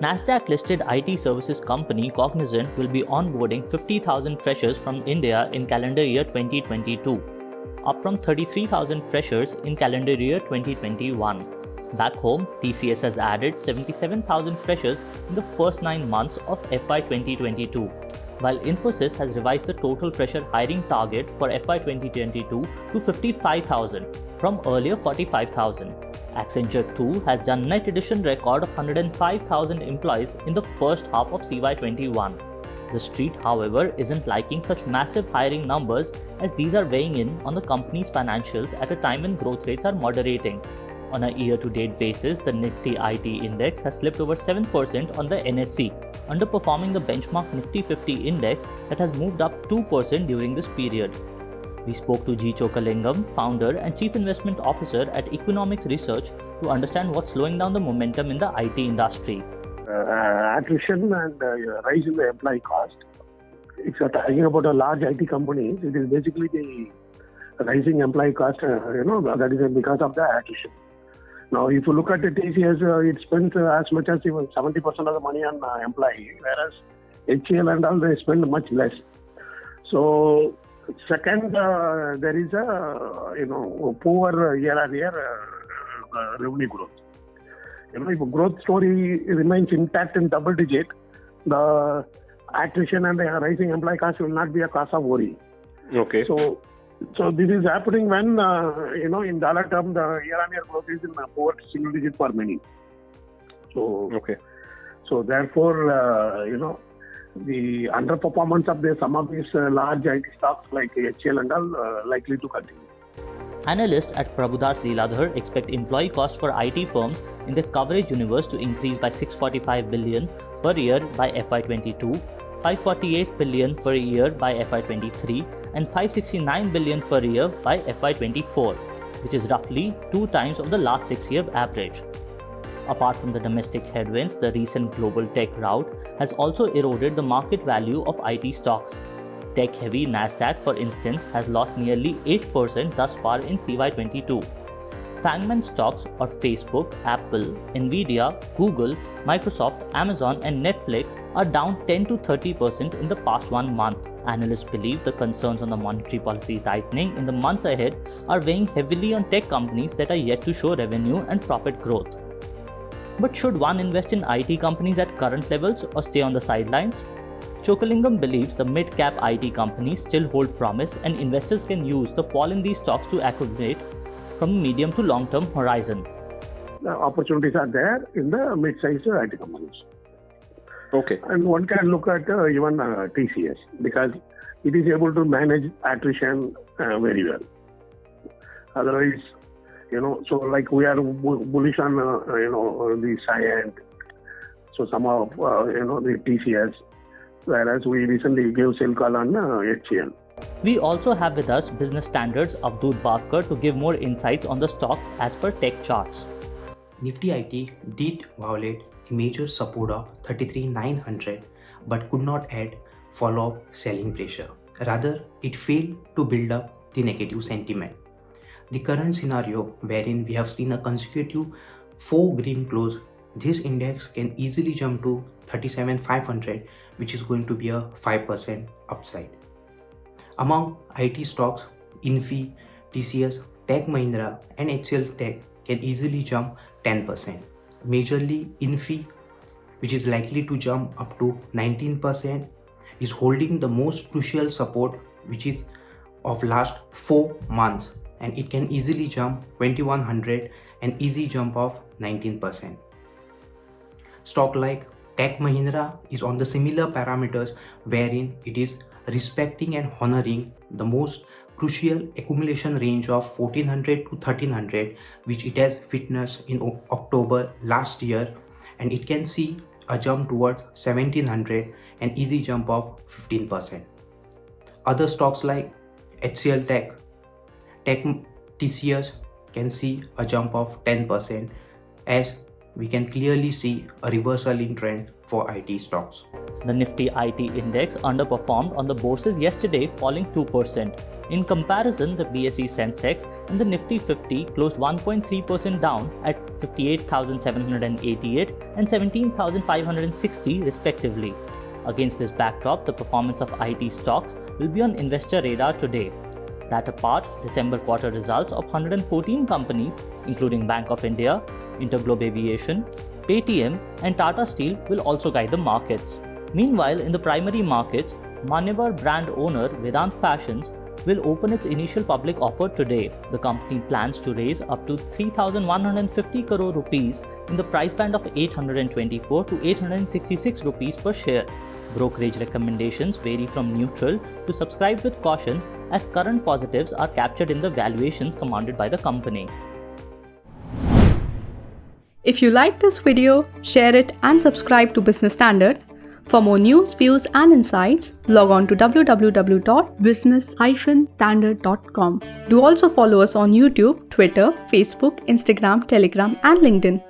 Nasdaq-listed IT services company Cognizant will be onboarding 50,000 freshers from India in calendar year 2022, up from 33,000 freshers in calendar year 2021. Back home, TCS has added 77,000 freshers in the first 9 months of FY 2022, while Infosys has revised the total fresher hiring target for FY 2022 to 55,000 from earlier 45,000. Accenture too has done net addition record of 105,000 employees in the first half of CY21. The Street, however, isn't liking such massive hiring numbers as these are weighing in on the company's financials at a time when growth rates are moderating. On a year-to-date basis, the Nifty IT index has slipped over 7% on the NSE, underperforming the benchmark Nifty 50 index that has moved up 2% during this period. We spoke to G. Chokalingam, founder and chief investment officer at Economics Research, to understand what's slowing down the momentum in the IT industry. Attrition and rise in the employee cost. If you're talking about a large IT companies, it is basically the rising employee cost, that is because of the attrition. Now, if you look at the TCS, it spends as much as even 70% of the money on employee, whereas HCL and all, they spend much less. So, second, there is a poor year-on-year revenue growth. If a growth story remains intact in double digit, the attrition and the rising employee cost will not be a cause of worry. Okay. So this is happening when, in dollar term, the year-on-year growth is in a poor single digit for many. So, okay. So therefore, the underperformance of some of these large IT stocks like HCL and all likely to continue. Analysts at Prabhudas Leeladhar expect employee costs for IT firms in the coverage universe to increase by 645 billion per year by FY22, 548 billion per year by FY23, and 569 billion per year by FY24, which is roughly 2 times of the last 6-year average. Apart from the domestic headwinds, the recent global tech rout has also eroded the market value of IT stocks. Tech-heavy Nasdaq, for instance, has lost nearly 8% thus far in CY22. Fangman stocks or Facebook, Apple, Nvidia, Google, Microsoft, Amazon and Netflix are down 10 to 30% in the past 1 month. Analysts believe the concerns on the monetary policy tightening in the months ahead are weighing heavily on tech companies that are yet to show revenue and profit growth. But should one invest in IT companies at current levels or stay on the sidelines? Chokalingam believes the mid-cap IT companies still hold promise and investors can use the fall in these stocks to accumulate from a medium to long-term horizon. The opportunities are there in the mid-sized IT companies. Okay. And one can look at even TCS because it is able to manage attrition very well. Otherwise, so like we are bullish on, the Cyient, so some of, the TCS, whereas we recently gave sell call on HCL. We also have with us Business Standard's Avdut Bhatkar to give more insights on the stocks as per tech charts. Nifty IT did violate the major support of 33,900 but could not add follow-up selling pressure. Rather, it failed to build up the negative sentiment. The current scenario wherein we have seen a consecutive 4 green close, this index can easily jump to 37,500, which is going to be a 5% upside. Among IT stocks, Infi, TCS, Tech Mahindra and HCL Tech can easily jump 10%. Majorly Infi, which is likely to jump up to 19%, is holding the most crucial support, which is of last 4 months, and it can easily jump 2100, an easy jump of 19%. Stock like Tech Mahindra is on the similar parameters wherein it is respecting and honoring the most crucial accumulation range of 1400 to 1300, which it has witnessed in October last year, and it can see a jump towards 1700, an easy jump of 15%. Other stocks like HCL Tech, TCS can see a jump of 10%, as we can clearly see a reversal in trend for IT stocks. The Nifty IT index underperformed on the bourses yesterday, falling 2%. In comparison, the BSE Sensex and the Nifty 50 closed 1.3% down at 58,788 and 17,560 respectively. Against this backdrop, the performance of IT stocks will be on investor radar today. That apart, December quarter results of 114 companies, including Bank of India, Interglobe Aviation, Paytm and Tata Steel will also guide the markets. Meanwhile, in the primary markets, Manyavar brand owner Vedant Fashions will open its initial public offer today. The company plans to raise up to 3,150 crore rupees in the price band of 824 to 866 rupees per share. Brokerage recommendations vary from neutral to subscribe with caution, as current positives are captured in the valuations commanded by the company. If you like this video, share it and subscribe to Business Standard. For more news, views and insights, log on to www.business-standard.com. Do also follow us on YouTube, Twitter, Facebook, Instagram, Telegram and LinkedIn.